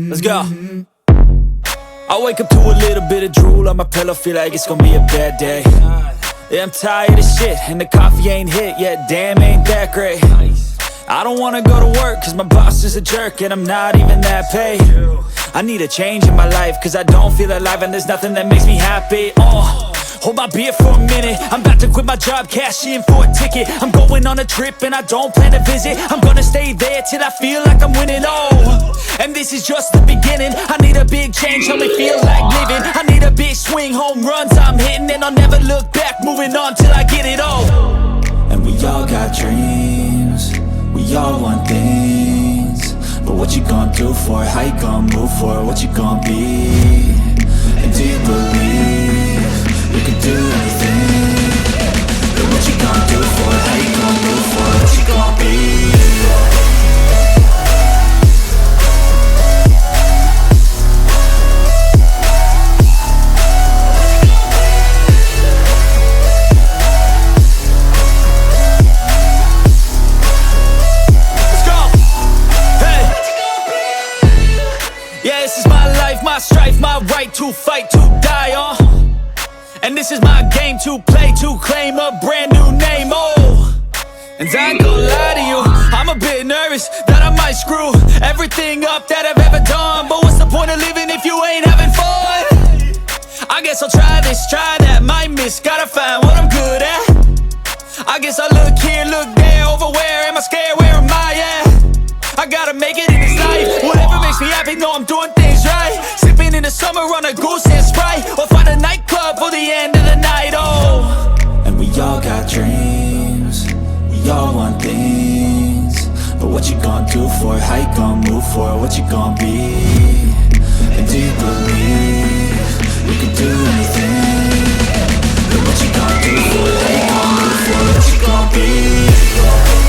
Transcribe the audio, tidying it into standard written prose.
Let's go. I wake up to a little bit of drool on my pillow, feel like it's gonna be a bad day. Yeah, I'm tired of shit, and the coffee ain't hit yet, damn, ain't that great. I don't wanna go to work, cause my boss is a jerk, and I'm not even that paid. I need a change in my life, cause I don't feel alive, and there's nothing that makes me happy. Hold my beer for a minute, I'm about to quit my job, cash in for a ticket. I'm going on a trip and I don't plan to visit. I'm gonna stay there till I feel like I'm winning, and this is just the beginning. I need a big change, help me feel like living. I need a big swing, home runs I'm hitting, and I'll never look back, moving on till I get it all. And we all got dreams, we all want things, but what you gonna do for it? How you gonna move for it? What you gonna be? And do you believe you can do anything? But what you gonna do for it? How you gonna move for it? What you gonna be? Let's go! Hey! Yeah, this is my life, my strife, my right to fight, to die on. And this is my game to play, to claim a brand new name, And I ain't gonna lie to you, I'm a bit nervous that I might screw everything up that I've ever done. But what's the point of living if you ain't having fun? I guess I'll try this, try that, might miss, gotta find what I'm good at. I guess I look here, look there, over where am I scared, where am I at? I gotta make it in this life, whatever makes me happy, know I'm doing things right. Sipping in the summer on a goose and Sprite, or find a nightclub for the end of the night, And we all got dreams, we all want things, but what you gonna do for it? How you gonna move for it? What you gonna be? And do you believe you can do anything? But what you gonna do for it? How you gonna move for it? What you gonna be?